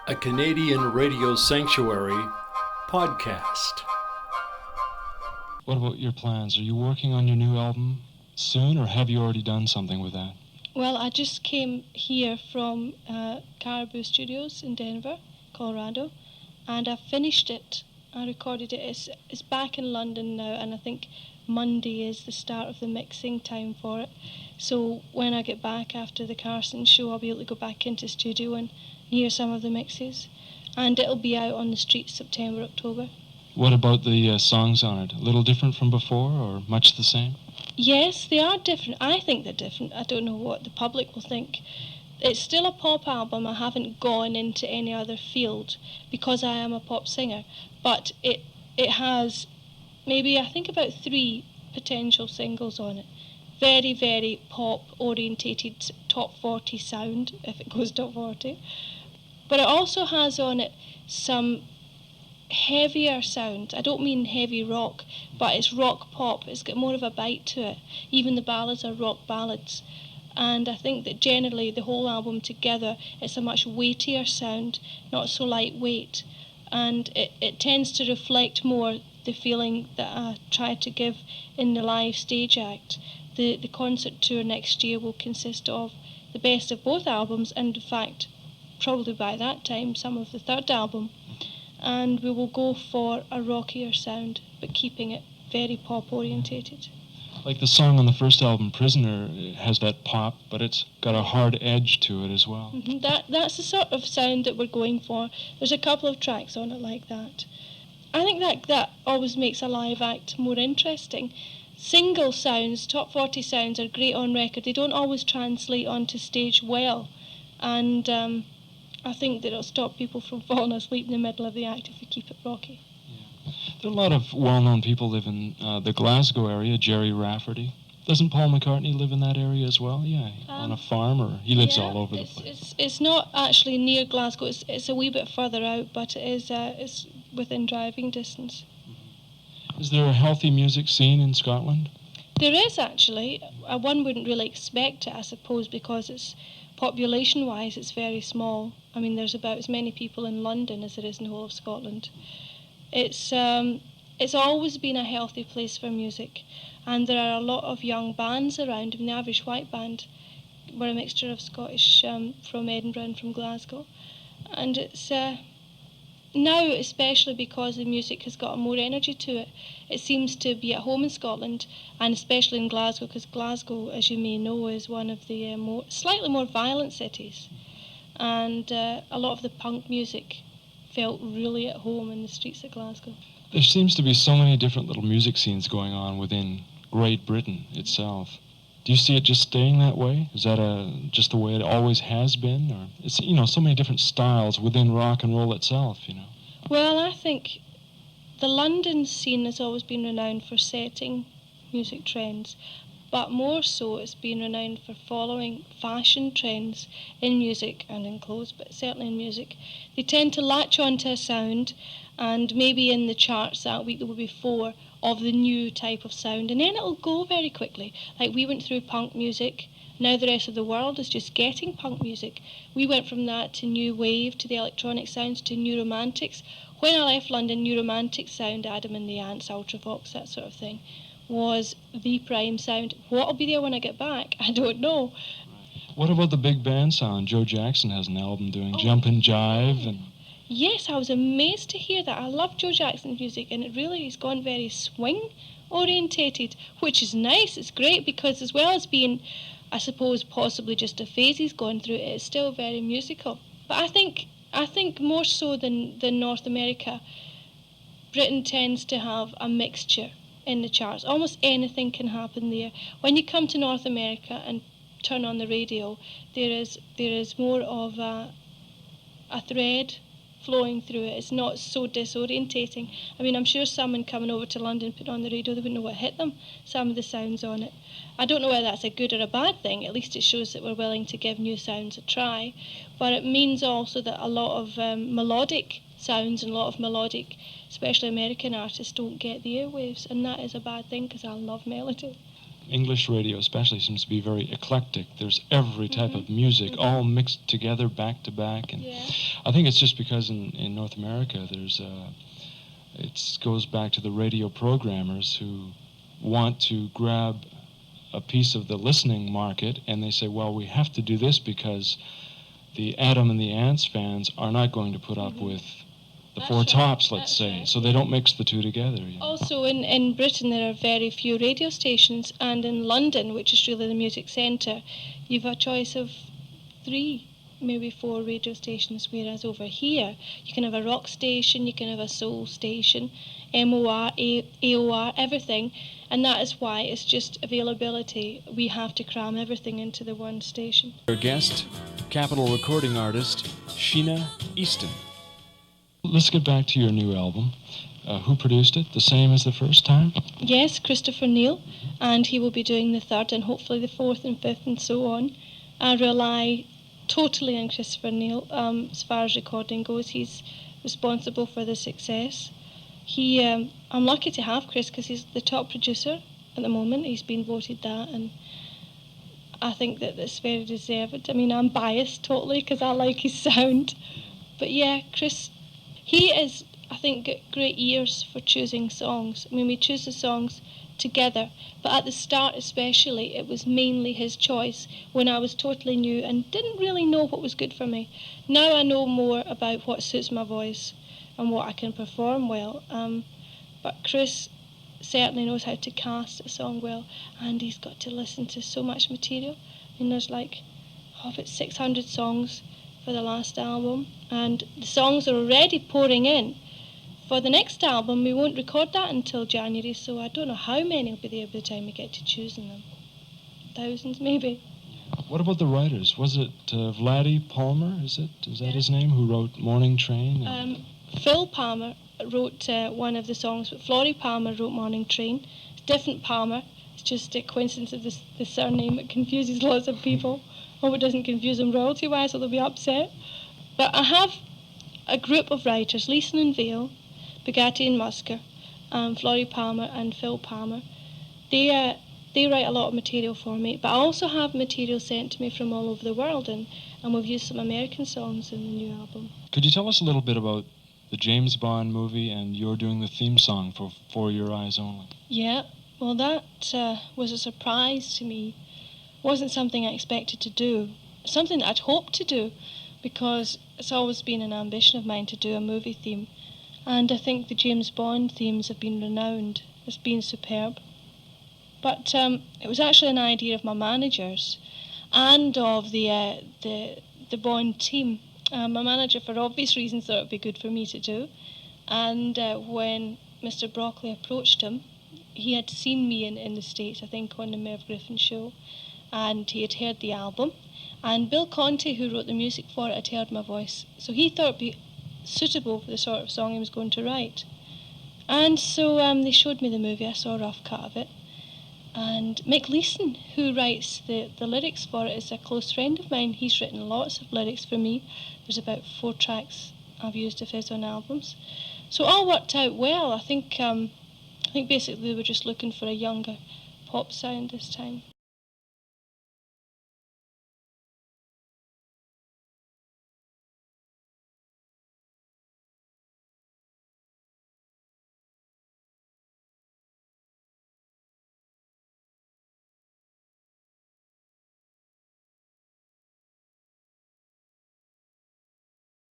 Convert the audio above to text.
a Canadian radio sanctuary podcast. What about your plans? Are you working on your new album soon, or have you already done something with that? Well, I just came here from Caribou Studios in Denver, Colorado, and I finished it. I recorded it. It's back in London now, and I think Monday is the start of the mixing time for it. So when I get back after the Carson show, I'll be able to go back into studio and hear some of the mixes. And it'll be out on the streets September, October. What about the songs on it? A little different from before, or much the same? Yes, they are different. I think they're different. I don't know what the public will think. It's still a pop album. I haven't gone into any other field because I am a pop singer. But it has maybe, I think, about 3 potential singles on it. Very, very pop-orientated top 40 sound, if it goes top 40. But it also has on it some heavier sound. I don't mean heavy rock, but it's rock pop. It's got more of a bite to it. Even the ballads are rock ballads. And I think that generally the whole album together, it's a much weightier sound, not so lightweight. And it tends to reflect more the feeling that I tried to give in the live stage act. The concert tour next year will consist of the best of both albums, and in fact, probably by that time, some of the third album. And we will go for a rockier sound, but keeping it very pop-orientated. Like the song on the first album, Prisoner, it has that pop, but it's got a hard edge to it as well. Mm-hmm. That's the sort of sound that we're going for. There's a couple of tracks on it like that. I think that always makes a live act more interesting. Single sounds, top 40 sounds, are great on record. They don't always translate onto stage well. And I think that it'll stop people from falling asleep in the middle of the act if we keep it rocky. Yeah. There are a lot of well-known people live in the Glasgow area. Jerry Rafferty. Doesn't Paul McCartney live in that area as well? Yeah, on a farm, or he lives all over the place? It's not actually near Glasgow. It's a wee bit further out, but it's within driving distance. Is there a healthy music scene in Scotland? There is, actually. One wouldn't really expect it, I suppose, because it's population-wise, it's very small. I mean, there's about as many people in London as there is in the whole of Scotland. It's always been a healthy place for music, and there are a lot of young bands around. I mean, the Average White Band were a mixture of Scottish from Edinburgh and from Glasgow. And it's now, especially because the music has got more energy to it, it seems to be at home in Scotland, and especially in Glasgow, because Glasgow, as you may know, is one of the slightly more violent cities. And a lot of the punk music felt really at home in the streets of Glasgow. There seems to be so many different little music scenes going on within Great Britain itself. Do you see it just staying that way? Is that just the way it always has been? Or it's, so many different styles within rock and roll itself, Well, I think the London scene has always been renowned for setting music trends, but more so it's been renowned for following fashion trends in music and in clothes, but certainly in music. They tend to latch onto a sound, and maybe in the charts that week there will be 4 of the new type of sound, and then it'll go very quickly. Like we went through punk music, now the rest of the world is just getting punk music. We went from that to new wave, to the electronic sounds, to new romantics. When I left London, new romantic sound, Adam and the Ants, Ultravox, that sort of thing, was the prime sound. What'll be there when I get back? I don't know. What about the big band sound? Joe Jackson has an album doing Jump and Jive. And yes, I was amazed to hear that. I love Joe Jackson's music, and it really has gone very swing orientated, which is nice. It's great because, as well as being, I suppose, possibly just a phase he's gone through, it's still very musical. But I think more so than North America, Britain tends to have a mixture in the charts. Almost anything can happen there. When you come to North America and turn on the radio, there is more of a thread flowing through it. It's not so disorientating. I mean, I'm sure someone coming over to London putting on the radio, they wouldn't know what hit them, some of the sounds on it. I don't know whether that's a good or a bad thing. At least it shows that we're willing to give new sounds a try. But it means also that a lot of melodic sounds and a lot of melodic, especially American artists, don't get the airwaves, and that is a bad thing because I love melody. English radio especially seems to be very eclectic. There's every type of music all mixed together back to back. And Yeah. I think it's just because in North America it goes back to the radio programmers who want to grab a piece of the listening market, and they say, well, we have to do this because the Adam and the Ants fans are not going to put up with the That's Four right, Tops, let's that's say. right. So they don't mix the two together. You know. Also, in Britain, there are very few radio stations, and in London, which is really the music centre, you've a choice of 3, maybe 4 radio stations, whereas over here, you can have a rock station, you can have a soul station, MOR, AOR, everything, and that is why it's just availability. We have to cram everything into the one station. Our guest, Capitol recording artist Sheena Easton. Let's get back to your new album. Who produced it? The same as the first time? Yes, Christopher Neal, and he will be doing the 3rd and hopefully the 4th and 5th and so on. I rely totally on Christopher Neal as far as recording goes. He's responsible for the success. I'm lucky to have Chris because he's the top producer at the moment. He's been voted that, and I think that that's very deserved. I mean, I'm biased totally because I like his sound. But yeah, Chris, he is, I think, got great ears for choosing songs. I mean, we choose the songs together, but at the start especially, it was mainly his choice when I was totally new and didn't really know what was good for me. Now I know more about what suits my voice and what I can perform well. But Chris certainly knows how to cast a song well, and he's got to listen to so much material. I mean, there's about 600 songs for the last album, and the songs are already pouring in. For the next album, we won't record that until January, so I don't know how many will be there by the time we get to choosing them. Thousands, maybe. What about the writers? Was it Vladdy Palmer, is that his name, who wrote Morning Train? Phil Palmer wrote one of the songs, but Florrie Palmer wrote Morning Train. It's different Palmer. It's just a coincidence of the surname. It confuses lots of people. Hope it doesn't confuse them royalty-wise, or they'll be upset. But I have a group of writers, Leeson and Vale, Bugatti and Musker, Florrie Palmer and Phil Palmer. They write a lot of material for me, but I also have material sent to me from all over the world, and we've used some American songs in the new album. Could you tell us a little bit about the James Bond movie, and you're doing the theme song for Your Eyes Only? Yeah, well, that was a surprise to me. It wasn't something I expected to do, something that I'd hoped to do, because it's always been an ambition of mine to do a movie theme. And I think the James Bond themes have been renowned as being superb. But it was actually an idea of my managers and of the Bond team. My manager, for obvious reasons, thought it would be good for me to do. And when Mr. Broccoli approached him, he had seen me in the States, I think, on the Merv Griffin show, and he had heard the album. And Bill Conti, who wrote the music for it, had heard my voice. So he thought it would be suitable for the sort of song he was going to write. And so they showed me the movie. I saw a rough cut of it. And Mick Leeson, who writes the lyrics for it, is a close friend of mine. He's written lots of lyrics for me. There's about 4 tracks I've used of his on albums. So it all worked out well. I think basically they were just looking for a younger pop sound this time.